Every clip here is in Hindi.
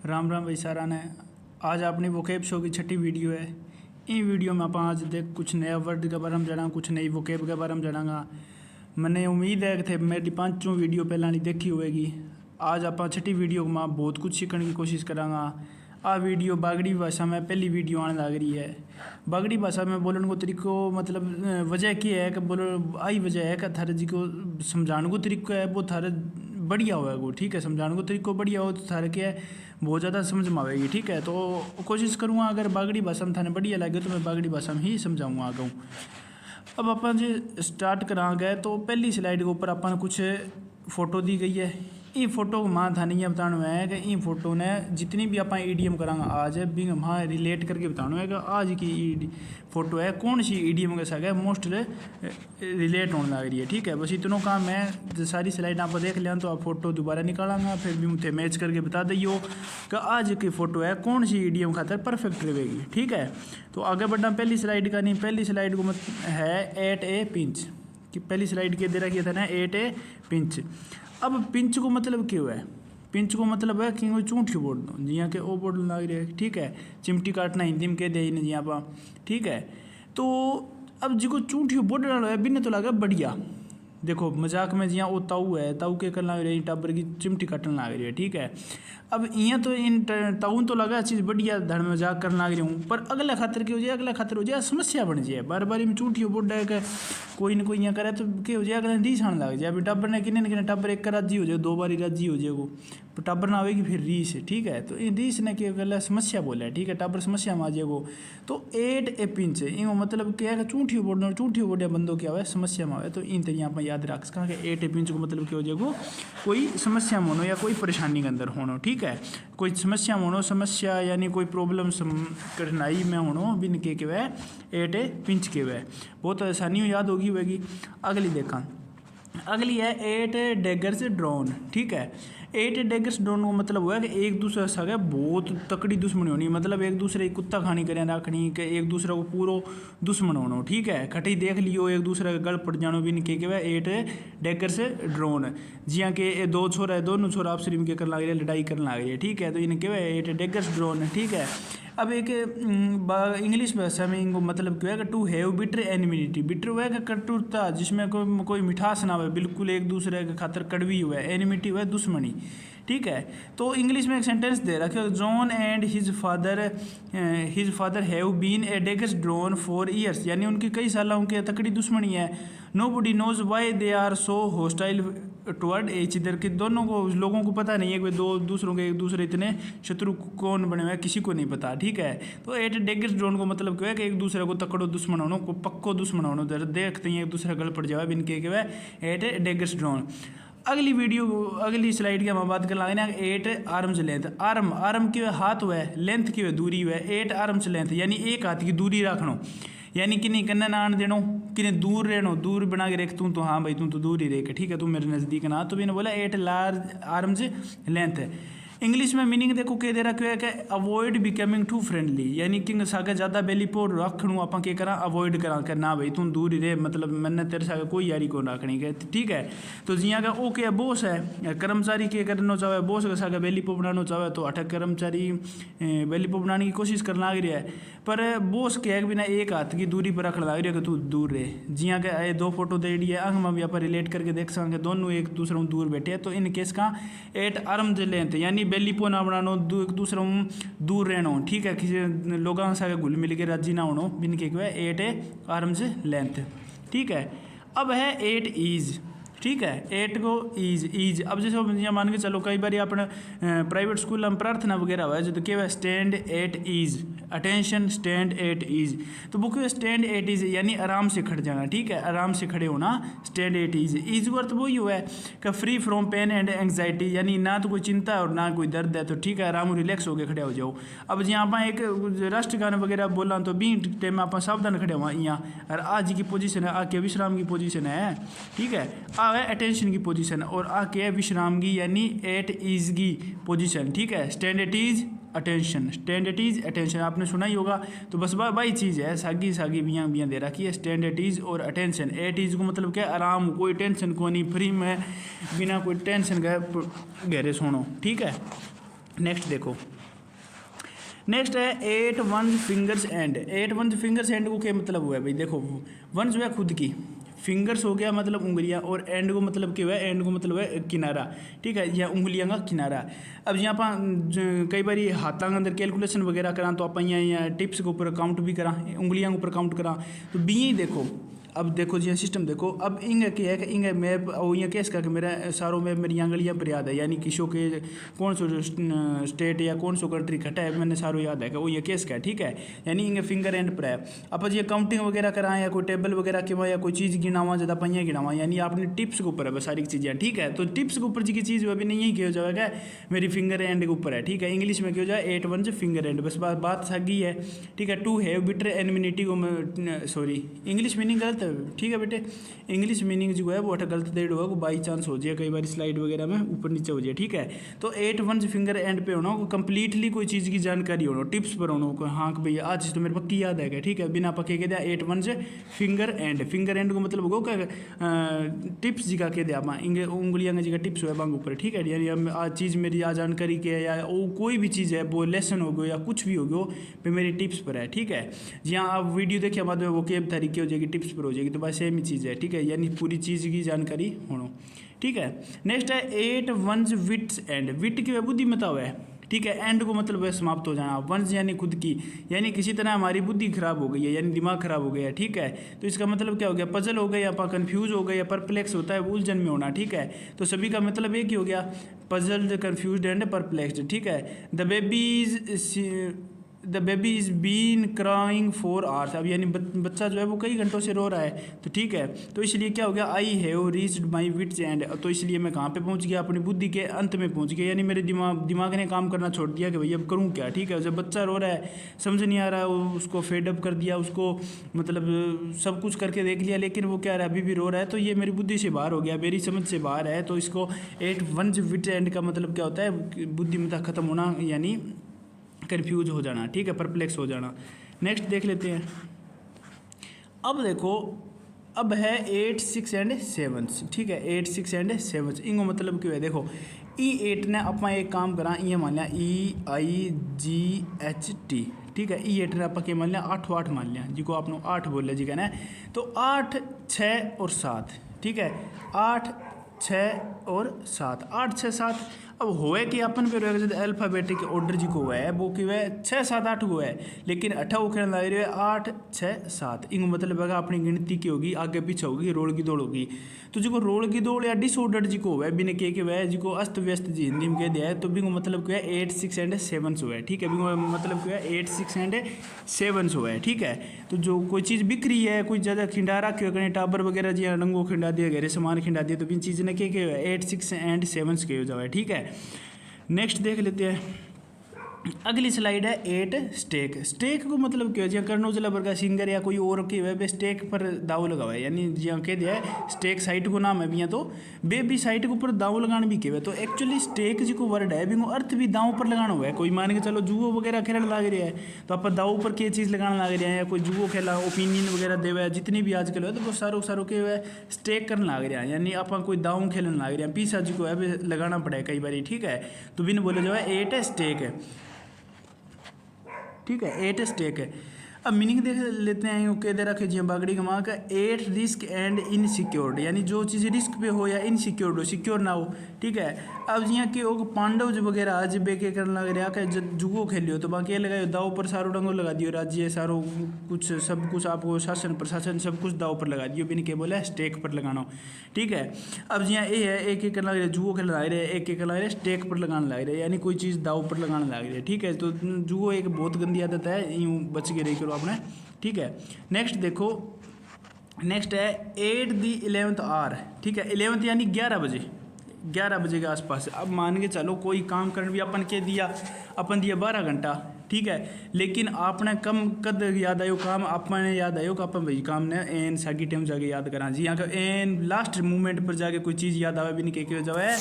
राम राम भाई सारा ने। आज अपनी वोकेब शो की छठी वीडियो है। इन वीडियो में आप आज देख कुछ नया वर्ड के बारे में जाना, कुछ नई वोकेब के बारे में जाना। मैंने उम्मीद है कि मेरी 5 वीडियो पहला नहीं देखी होगी। आज आप छठी वीडियो में बहुत कुछ सीखने की कोशिश करांगा। आ वीडियो बागड़ी भाषा में पहली वीडियो आने लग रही है। बागड़ी भाषा में बोलने को तरीको मतलब वजह की है कि बोलो आई वजह है कि थारे जी को समझाने को तरीका है वो थारे बढ़िया होगा। ठीक है, समझाने को तरीको बढ़िया हो तो थारे क्या है बहुत ज़्यादा समझ में आएगी। ठीक है, तो कोशिश करूँगा अगर बागड़ी भाषा में थाने बढ़िया लगे तो मैं बागड़ी भाषा में ही समझाऊँगा आगे। अब अपन जो स्टार्ट करांगे तो पहली स्लाइड के ऊपर अपन कुछ फ़ोटो दी गई है। ई फोटो को मां थाने ये बताना है कि ई फोटो ने जितनी भी आप ईडीएम करांगा आज है बिंग मां रिलेट करके बताना है कि आज की फोटो है कौन सी ईडीएम के साथ मोस्ट रिलेट होने लग रही है। ठीक है, बस इतनों काम है। सारी स्लाइड आप देख लें तो आप फोटो दोबारा निकालांगा फिर भी मुझे मैच करके बता दियो कि आज की फोटो है कौन सी ईडीएम खातर परफेक्ट रहेगी। ठीक है, तो आगे बढ़ना पहली स्लाइड का नहीं। पहली स्लाइड को है 8 ए पिंच कि पहली स्लाइड के दे रखी था ना 8 ए पिंच। अब पिंच को मतलब क्यों है? पिंच को मतलब है कि चूंठी बोल दो जियाँ के ओ बोल लग रही है। ठीक है, चिमटी काटना हिंदी में कह दे जिया पा। ठीक है, तो अब जिको चूंठी बोल रहा है बिना तो लगा बढ़िया। देखो मजाक में जिया वो ताऊ है, ताऊ के करना रही टाबर की चिमटी काटने लग रही है। ठीक है, अब यहाँ तो इन ताऊ तो लगा चीज़ बढ़िया धड़ मजाक करने लग रही हूँ, पर अगला खातर क्या हो जाए, अगला खातर हो जाए समस्या बन जाए। बार बार में चूंठी बोल रहा है कि कोई ना कोई यहाँ करे तो क्या हो जाए अगले रीस आने लग जाए। अभी टाबर ने किन्ने टाबर एक राजी हो जाए, 2 बारी राजी हो जाए वो तो टाबर ना आएगी फिर रीस। ठीक है, तो इन रीस ने क्या गला समस्या बोला है। ठीक है, टाबर समस्या में आ जाएगो। तो 8 ए पिंच इन मतलब क्या है चूंठी बोलना, चूंठी बोलिया बंदो क्या है समस्या में आए। तो इन तरीके आप याद रख सका कि 8 ए पिंच को मतलब क्या हो जाएगो कोई समस्या में होनो या कोई परेशानी के अंदर होनो। ठीक है, कोई समस्या में होनो, समस्या यानी कोई प्रॉब्लम कठिनाई में होनो बिन के वह 8 ए पिंच के वह बहुत आसानी याद होगी वही। अगली देखा, अगली है 8 डेगर्स ड्रोन। ठीक है, 8 डेगर्स ड्रोन को मतलब हुआ कि एक दूसरे से बहुत तकड़ी दुश्मनी होनी, मतलब एक दूसरे की कुत्ता खानी करें रखनी कि एक दूसरे को पूरा दुश्मन होना। ठीक है, खटी देख लियो एक दूसरे के गल पड़ जानो बिन के वह 8 डेगर्स ड्रोन जियाँ के 2 छोरा है, दोनों छोरा आपस में क्या करने लग रही है लड़ाई करने लग रही है। ठीक है, तो इनके वह 8 डेगर्स ड्रोन। ठीक है, अब एक इंग्लिश भाषा में इनको मतलब क्या है कि to have bitter enmity. Bitter हुआ है कटुरता जिसमें कोई मिठास ना हो, बिल्कुल एक दूसरे के खातर कड़वी हुआ है। एनिमिटी हुआ है दुश्मनी। ठीक है, तो इंग्लिश में एक सेंटेंस दे रखा है John and his father have been a daggers drawn for years, यानी उनकी कई सालों की तकड़ी दुश्मनी है। Nobody knows why they are so hostile toward each other के दोनों को लोगों को पता नहीं है कि दो दूसरों के एक दूसरे इतने शत्रु कौन बने हुए हैं, किसी को नहीं पता। ठीक है, तो 8 डेगर्स ड्रोन को मतलब क्या है कि एक दूसरे को तकड़ो दुश्मन होनो को पक्को दुश्मन होनो देखते ही एक दूसरे गल पड़ जाए बिन के वह 8 डेगर्स ड्रोन। अगली स्लाइड की हम बात कर लागे ना 8 आर्म्स लेंथ। आर्म की हाथ हुआ है, लेंथ की दूरी हुआ है। 8 आर्म्स लेंथ यानी एक हाथ की दूरी रखनो, यानी कि नहीं कन्ने ना आन देनो कि दूर रहनो, दूर बना के रख तू तो हाँ भाई तू तो दूर ही रह के। ठीक है, तू मेरे नज़दीक ना। तो मैंने बोला 8 लार्ज आर्म्स लेंथ है। इंग्लिश में मीनिंग देखो क्या दे रखा है कि अवॉइड बिकमिंग टू फ्रेंडली, यानी कि सागे ज़्यादा बेली पोर रखणू आप क्या करा अवॉइड करा कि ना भाई तू दूर ही रहे, मतलब मैंने तेरे सागे कोई यारी को रखनी है। ठीक है, तो जियाँ का ओ क्या बॉस है कर्मचारी के करना चाहे बॉस के सागे बेली पो बनाना चाहे तो अटक कर्मचारी बेली पो बनाने की कोशिश करना लग रहा है, पर बॉस के बिना एक हाथ की दूरी पर रखना लग रहा है कि तू दूर रहे। जियाँ का ये 2 फोटो दे दी है अंग में भी आप रिलेट करके देख सकेंगे दोनों एक दूसरे को दूर बैठे। तो इन केस का 8 आर्म्स लेंथ यानी बेली पो ना बनानो, एक दूसरे दूर रहना। ठीक है, किसी लोगों से घुल मिल के राजी ना होनो बिन के 8 आर्म्स लेंथ। ठीक है, अब है 8 ईज। ठीक है, 8 को ईज। अब जैसे मान के चलो कई बार अपने प्राइवेट स्कूल में प्रार्थना वगैरह हुआ है जो क्या है stand 8 ease, attention stand 8 ease. तो वो क्यों स्टैंड 8 ईज यानी आराम से खड़ जाना। ठीक है, आराम से खड़े होना स्टैंड 8 ईज। ईज का अर्थ वही हुआ है कि free from pain and anxiety, यानी ना तो कोई चिंता और ना कोई दर्द है। तो ठीक है, आराम रिलैक्स होकर खड़े हो जाओ। अब जहाँ आप एक राष्ट्रगान वगैरह बोला तो बी टाइम आप सावधान खड़े हुआ यहाँ और आज की पोजीशन है आके विश्राम की पोजीशन है। ठीक है, आ है अटेंशन की पोजीशन और आके है विश्राम की यानी 8 ईज की पोजीशन। ठीक है, stand 8 ease attention, stand 8 ease attention आपने सुना ही होगा। तो बस वही चीज़ है, सागी बियाँ दे रखी है स्टैंड 8 ईज और अटेंशन। 8 ईज को मतलब क्या आराम, कोई टेंशन को नहीं, फ्री में बिना कोई टेंशन के गहरे सोनो। ठीक है, नेक्स्ट देखो नेक्स्ट है 8 one fingers and. 8 one fingers and को क्या मतलब हुआ है भाई, देखो वन जो है खुद की, फिंगर्स हो गया मतलब उंगलियां, और एंड को मतलब क्या है, एंड को मतलब है किनारा, ठीक है, या उंगलियां का किनारा। अब यहाँ पर कई बार हाथों के अंदर कैलकुलेशन वगैरह करा तो आप यहाँ टिप्स के ऊपर काउंट भी करा, उंगलियों के ऊपर काउंट करा, तो बी ही देखो। अब देखो जी सिस्टम देखो, अब इंग क्या है कि इंग मैप यहाँ केस का कि मेरा सारों में मेरी आंगलियाँ पर याद है, यानी कि शो के कौन सो स्टेट या कौन सो कंट्री खटा है मैंने सारों याद है कि वो ये केस का है, ठीक है, यानी इंगे फिंगर एंड पर है। अब ये काउंटिंग वगैरह कराएं या कोई टेबल वगैरह के या कोई चीज़ गिनावा ज़्यादा पहिया गिनावा, यानी आपने टिप्स के ऊपर है बस सारी चीज़ें, ठीक है। तो टिप्स के ऊपर जी की चीज़ अभी नहीं क्यों जाएगा, मेरी फिंगर एंड के ऊपर है, ठीक है। इंग्लिश में क्यों जाए 8 वन फिंगर एंड, बस बात सगी है, ठीक है। टू हैव बिटर एनमिनिटी को, सॉरी इंग्लिश मीनिंग गलत है, ठीक है बेटे, इंग्लिश मीनिंग जो है वो अठ गलत दे होगा, वो बाई चांस हो जाए कई बार स्लाइड वगैरह में ऊपर नीचे हो जाए, ठीक है। तो 8 वन फिंगर एंड पे होना को कंप्लीटली कोई चीज़ की जानकारी होना, टिप्स पर होना को, हाँ कि भैया आज तो मेरे पक्की याद है, ठीक है, बिना पक्के के दिया 8 one finger and. Finger and को मतलब होगा क्या टिप्स जी का कह दिया आप इंगे उंगलियां जी का टिप्स हुआ बांग ऊपर, ठीक है, यानी आज चीज़ मेरी आज जानकारी के या वो कोई भी चीज़ है वो लेसन हो गया या कुछ भी हो गया पे मेरी टिप्स पर है, ठीक है। जी हाँ, आप वीडियो देखिए बाद में वो केब तरीके हो जाएगी टिप्स पर हो जाएगी, तो बस सेम ही चीज़ है, ठीक है, यानी पूरी चीज़ की जानकारी होना, ठीक है। नेक्स्ट है 8 वंस विट्स एंड। विट की बुद्धिमत्ता है, ठीक है, एंड को मतलब है समाप्त हो जाना, वंस यानी खुद की, यानी किसी तरह हमारी बुद्धि खराब हो गई है, यानी दिमाग खराब हो गया है, ठीक है। तो इसका मतलब क्या हो गया, पजल हो गया या कंफ्यूज हो गया या परप्लेक्स होता है उलझन में होना, ठीक है। तो सभी का मतलब एक ही हो गया, पजल्ड, कंफ्यूज्ड एंड परप्लेक्स्ड, ठीक है। The baby is been crying for hours. अब यानी बच्चा जो है वो कई घंटों से रो रहा है, तो ठीक है, तो इसलिए क्या हो गया, I have reached my wits end, तो इसलिए मैं कहाँ पे पहुँच गया, अपनी बुद्धि के अंत में पहुँच गया, यानी मेरे दिमाग ने काम करना छोड़ दिया कि भाई अब करूँ क्या, ठीक है। जब बच्चा रो रहा है समझ नहीं आ रहा है, उसको फेडअप कर दिया, उसको मतलब सब कुछ करके देख लिया, लेकिन वो क्या रहा है अभी भी रो रहा है, तो ये मेरी बुद्धि से बाहर हो गया, मेरी समझ से बाहर है। तो इसको 8 वन विट्स एंड का मतलब क्या होता है, बुद्धिमत्ता खत्म होना, यानी कन्फ्यूज हो जाना, ठीक है, परप्लेक्स हो जाना। नेक्स्ट देख लेते हैं। अब देखो, अब है 8 6 एंड 7, ठीक है, 8 6 एंड 7 इनको मतलब क्यों है, देखो E8 ने अपना एक काम करा, ये मान लिया EIGHT, ठीक है, E8 ने आप क्या मान लिया 8 मान लिया, जिसको आपने 8 बोल जी कहना है, तो 8 6 और 7, ठीक है, 8 6 और 7, 8 6 7। अब होए कि अपन पे रहेगा अल्फ़ाबेटिक ऑर्डर जी को हुआ है वो कि वह 6 7 8 को है, लेकिन 8 वो खेलने लग रही है 8 6 7, इनको मतलब है अपनी गिनती की होगी, आगे पीछे होगी, रोल की दौड़ होगी। तो जो रोल की दौड़ या डिसऑर्डर जी को हुआ है बिना के हुआ है, जिसको अस्त व्यस्त जी हिंदी में कह दिया है, तो बिंगो मतलब क्या है 8 6 एंड 7 हुआ है, ठीक है, बिंगो मतलब क्या है 8 6 एंड 7 हुआ है, ठीक है। तो जो कोई चीज़ बिक रही है, कोई ज़्यादा खिंडा रखे कहीं टाबर वगैरह जी रंगो खिंडा दिया गया सामान खिंडा दिया, तो इन चीज़ ने क्या है 8 6 एंड 7 के हो जाए, ठीक है। नेक्स्ट देख लेते हैं, अगली स्लाइड है 8 स्टेक। स्टेक को मतलब क्या है, कर्नो जलाबर का सिंगर या कोई और के वे स्टेक पर दाव लगा हुआ है, यानी जहाँ कह दिया है स्टेक साइट को नाम है भी, तो बेबी साइट के ऊपर दाव लगाना भी कहे, तो एक्चुअली स्टेक जी को वर्ड है भी अर्थ भी दाव पर लगाना हुआ है। कोई मान के चलो जुओ वगैरह खेलने लग रहा है, तो आप दाव पर क्या चीज़ लगाना लग रहा है, या कोई जुओ खेला ओपिनियन वगैरह देवा है जितनी भी आजकल है, तो वो सारों के वे स्टेक करने लग रहा है, यानी आप कोई दाव खेलने लग रहे हैं, पीछा जी को है लगाना पड़े कई बार, ठीक है। तो बिन बोले जो है 8 स्टेक है, ठीक है, 8 स्टेक है। अब मीनिंग देख लेते हैं, यूँ कह दे रखे जी बागड़ी कमा का 8 रिस्क एंड इनसिक्योर्ड, यानी जो चीज़ रिस्क पे हो या इनसिक्योर्ड हो, सिक्योर ना हो, ठीक है। अब यहाँ के पांडव जो वगैरह आज बेके करने लग रहा है, जुगो खेलियो तो बाकी लगाओ दाव पर सारो डंगो लगा दियो, राज्य सारो कुछ सब कुछ आपको शासन प्रशासन सब कुछ दाव पर लगा दियो, बिन के बोले स्टेक पर लगाना, ठीक है। अब यहाँ ये है एक करना लग रहा है, जुगो खेलने लग रहे हैं, एक लग रहा है स्टेक पर लगाने लग रहे हैं, यानी कोई चीज़ दाव पर लगाने लग रही है, ठीक है। तो जुगो एक बहुत गंदी आदत है, यूँ बच के रही करो आपने, ठीक है। नेक्स्ट देखो, नेक्स्ट है 8 दी 11th आवर, ठीक है, 11th यानी 11 बजे, 11 बजे के आसपास। अब मान के चलो कोई काम करने भी अपन के दिया, अपन दिया 12 घंटा, ठीक है, लेकिन आपने कम कद याद आयो काम, अपने याद आयो कि अपन भाई काम ने एन सागी टाइम जाके याद करा जी, यहाँ का एन लास्ट मोमेंट पर जाके कोई चीज़ याद आवे भी नहीं के जाए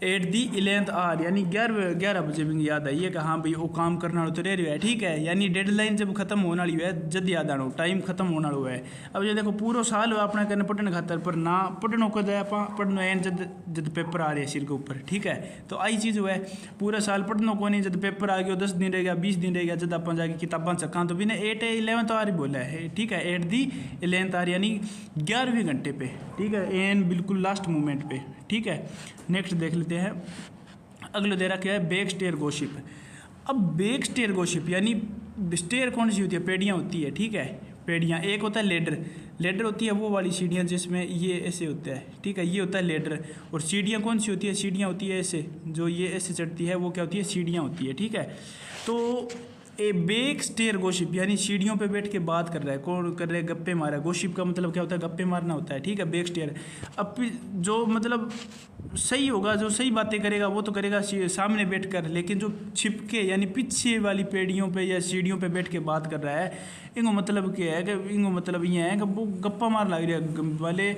एट दी 11th आवर, यानी 11 बजे भी याद आई है कि हाँ भाई वो काम करना तो रह रहा है, ठीक है। यानी डेडलाइन जब खत्म होने वाली है जद याद आना, टाइम खत्म होने वाला है। अब ये देखो पूरा साल हुआ अपना करने पढ़ने खातर, पर ना पढ़नो कद है आप पढ़नो है जद जद पेपर आ रहे हैं सिर के ऊपर, ठीक है। तो आई चीज़ हुआ है पूरा साल पढ़नो को नहीं, जब पेपर आ गया 10 दिन रह गया 20 दिन रह गया, जब आप जाके किताबा चक्का तो बिना 11th आवर ही बोला है, ठीक है। 8 दी 11th आवर यानी 11वें घंटे पे, ठीक है, एन बिल्कुल लास्ट मोमेंट पे, ठीक है। नेक्स्ट देख लेते हैं, अगला दे रखा है बैक स्टेयर गॉसिप। अब बैक स्टेयर गॉसिप यानी स्टेयर कौन सी होती है, पेड़ियाँ होती है, ठीक है, पेड़ियाँ। एक होता है लेडर, लेडर होती है वो वाली सीढ़ियाँ जिसमें ये ऐसे होता है, ठीक है, ये होता है लेडर। और सीढ़ियाँ कौन सी होती है, सीढ़ियाँ होती है ऐसे, जो ये ऐसे चढ़ती है वो क्या होती है, सीढ़ियाँ होती है, ठीक है। तो ए बैक स्टेयर गॉसिप यानी सीढ़ियों पे बैठ के बात कर रहा है, कौन कर रहा है, गप्पे मारा है। गॉसिप का मतलब क्या होता है, गप्पे मारना होता है, ठीक है, बैक स्टेयर। अब जो मतलब सही होगा, जो सही बातें करेगा वो तो करेगा सामने बैठकर, लेकिन जो छिपके यानी पीछे वाली पेड़ियों पे या सीढ़ियों पे बैठ के बात कर रहा है, इनको मतलब क्या है कि इनको मतलब ये है कि वो गप्पा मार लग रहा है वाले,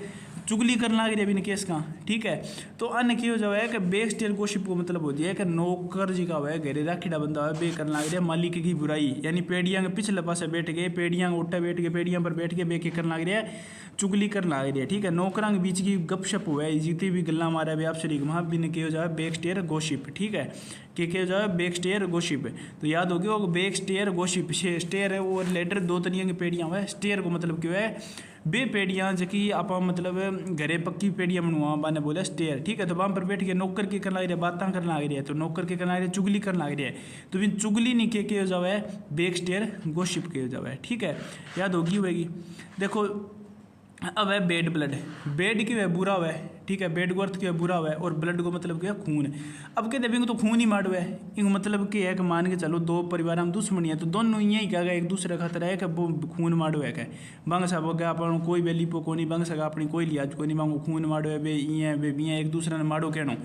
चुगली करने लग रही है बिन केस का, ठीक है। तो अन्य क्यों जो है कि बैक स्टेयर गॉसिप को मतलब होती है कि नौकर जी का है घरे राखीड़ा बंदा है, बे करने लग रहा है मालिक की बुराई, यानी पेड़ियाँ के पिछले पासे बैठ गए, पेड़ियाँ उठा बैठ के पेड़ियाँ पर बैठ के बे के करने लग रहा है, चुगली करने लग रही है, ठीक है। नौकरां के बीच की गपशप हुआ है, जितनी भी गल्ला मारा है आप शरीक वहाँ बिन के हो जाए बैक स्टेयर गॉसिप, ठीक है, के हो जाए बैक स्टेयर गॉसिप। तो याद होगी वो बैक स्टेयर गॉसिप, स्टेयर है वो लेटर दो तरीके की पेड़ियाँ हुआ है। स्टेयर को मतलब क्यों है, बे पेड़ियाँ जबकि आप मतलब घरे पक्की पेड़ियाँ बनवा बाने बोले स्टेयर, ठीक है। तो वहाँ पर बैठ के नौकर के करना लग रही है, बातें करना लग रही है, तो नौकर के करना लग रही है, चुगली करना लग रही है, तो बिन चुगली नहीं के हो जावे बैक स्टेयर गॉसिप के हो जावे, ठीक है, याद होगी होगी। देखो अब है बेड ब्लड, बेड की वह बुरा हुआ है, ठीक है, बेड को अर्थ क्या बुरा हुआ है, और ब्लड को मतलब क्या खून। अब कहते हैं तो खून ही मार हुआ है, इनको मतलब क्या है कि मान के चलो दो परिवार में दुश्मनी है, तो दोनों यही क्या एक दूसरे खातर है कि वो खून मार हुआ है, बंग साहब हो गया अपन कोई भी लिपो को नहीं, बंग सका अपनी कोई लिहाज को नहीं, मांगो खून मारो है बे ये बे बिया एक दूसरे ने मारो कहनो,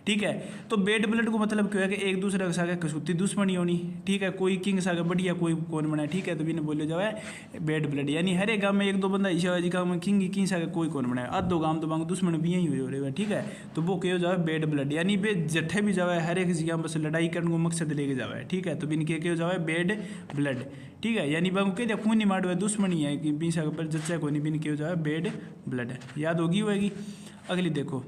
ठीक है। तो बेड ब्लड को मतलब क्या है कि एक दूसरे के साथ कसूती दुश्मनी होनी, ठीक है, कोई किंग सागे बढ़िया कोई कौन बना, ठीक है। तो बिना बोले जाओ है बेड ब्लड, यानी हर एक गाँव में एक दो बंदा ईशा जी गाँव में किंग सागे कोई कौन बनाए, आधो गाँव तो बांग दुश्मन भी यही हो रहे हैं, ठीक है। तो वो क्या हो जाए बेड ब्लड, यानी बे जट्ठे भी जावे हर एक जगह बस लड़ाई करने को मकसद लेके जावे, ठीक है। तो बिन के हो जाए बेड ब्लड, ठीक है, यानी बांग कह दिया खून नहीं मार हुआ दुश्मनी है कि बीस पर जच्चा को नहीं, बिन के हो जाए बेड ब्लड, याद होगी होगी। अगली देखो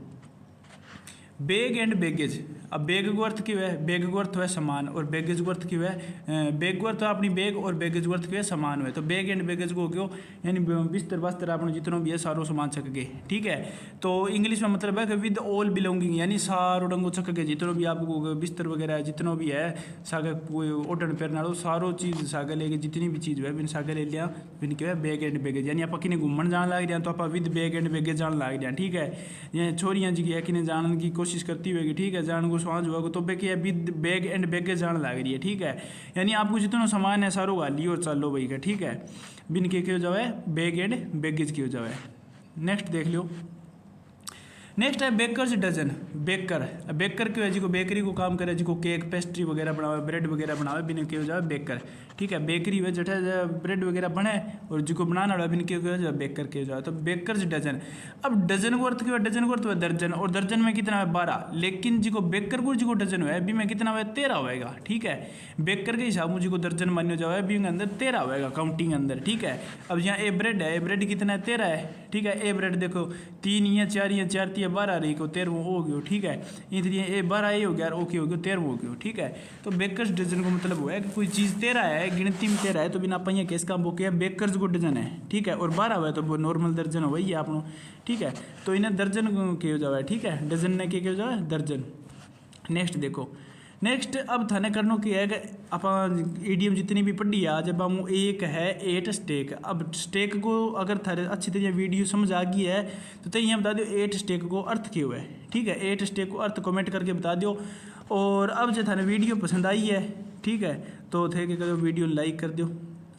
बैग एंड बैगेज। अब बैग को अर्थ क्यों है, बैग को अर्थ है सामान, और बैगेज को अर्थ क्यों है, बैग को अर्थ है अपनी बैग, और बैगेज को अर्थ क्यों है सामान हुए। तो बैग एंड बैगेज को क्यों, यानी बिस्तर बस्तर अपने जितना भी है सारो सामान चक गए, ठीक है। तो इंग्लिश में मतलब है कि विद ऑल बिलोंगिंग, यानी सारो डंगो चक गए, जितना भी आपको बिस्तर वगैरह जितना भी है सागे ओटन पैरना सारो चीज़ सागे लेके, जितनी भी चीज़ है बिन सागे ले लिया, बिन क्या है बैग एंड बैगेज। यानी आप किन्हें घूमन जान लग रहे हैं तो आप विद बैग एंड बैगेज जान लग रहे हैं, ठीक है। ये छोरियाँ जी है किन्हें जानने की कोशिश करती हुएगी, ठीक है, जान को स्वाज हुआ तो बेके विद बैग एंड बैगेज जान लग रही है, ठीक है। यानी आपको जितना सामान है सारो गाली और चलो भाई का, ठीक है, बिन के हो जाए बैग एंड बैगेज की हो जाए। नेक्स्ट देख लो, नेक्स्ट है बेकर्स डजन। बेकर, बेकर क्यों है, जिको बेकरी को काम करे, जिको केक पेस्ट्री वगैरह बनावे, ब्रेड वगैरह बनावे, बिन के हो जाए बेकर, ठीक है। बेकरी हुए जठे ब्रेड वगैरह बने और जिको बनाना वाला बिन के हो जाए बेकर के हो जाए। तो बेकर्स डजन। अब डजन को अर्थ क्यों है, डजन को अर्थ है दर्जन, और दर्जन में कितना है 12, लेकिन जिको बेकर को जिको डजन हुआ है अभी में कितना हुआ 13 होएगा, ठीक है। बेकर के हिसाब में जिको दर्जन मान्य जाए अभी में अंदर 13 होएगा काउंटिंग अंदर, ठीक है। अब यहाँ ए ब्रेड है, ए ब्रेड कितना है 13 है, ठीक है। ए ब्रेड देखो 3 या 4 या 4 3 12 रही को 13 हो गयो, ठीक है। इसलिए ए 12 ये हो गया, ओके हो गया 13 हो गयो, ठीक है। तो बेकर्स डजन को मतलब हुआ है कि कोई चीज़ 13 है, गिनती में 13 है, तो बिना पहिया केस का वो क्या बेकर्स को डजन है, ठीक है। और 12 हुआ है तो वो नॉर्मल दर्जन हो वही है आप, ठीक है। तो इन्हें दर्जन के हो जाए, ठीक है, डजन ने के हो जाए दर्जन। नेक्स्ट देखो, नेक्स्ट अब थाने करनो की है कि आप ईडीएम जितनी भी पढ़ी है जब हम एक है 8 स्टेक। अब स्टेक को अगर थारे अच्छी तरह वीडियो समझ आ गई है तो यहाँ बता दो 8 स्टेक को अर्थ क्यों है, ठीक है। 8 स्टेक को अर्थ कमेंट करके बता दो। और अब जो थाने वीडियो पसंद आई है, ठीक है, तो थे कि वीडियो लाइक कर दो,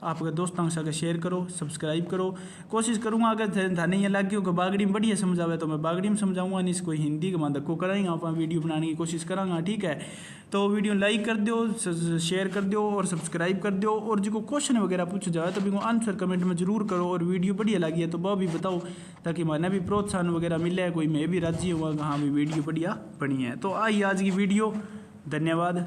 आपके दोस्तों के साथ शेयर करो, सब्सक्राइब करो। कोशिश करूँगा अगर थाने ये लग गया बागड़ी में बढ़िया समझावे तो मैं बागड़ी में समझाऊँगा, नहीं कोई हिंदी के मां को कराएंगे आप वीडियो बनाने की कोशिश करांगा। ठीक है, तो वीडियो लाइक कर दो, शेयर कर दो और सब्सक्राइब कर दो। और जो क्वेश्चन वगैरह पूछ जाए तो भी आंसर कमेंट में जरूर करो। और वीडियो बढ़िया लगी है तो वह भी बताओ, ताकि मैंने भी प्रोत्साहन वगैरह मिले, कोई मैं भी राजी हुआ हाँ भी वीडियो बढ़िया बनी है। तो आई आज की वीडियो, धन्यवाद।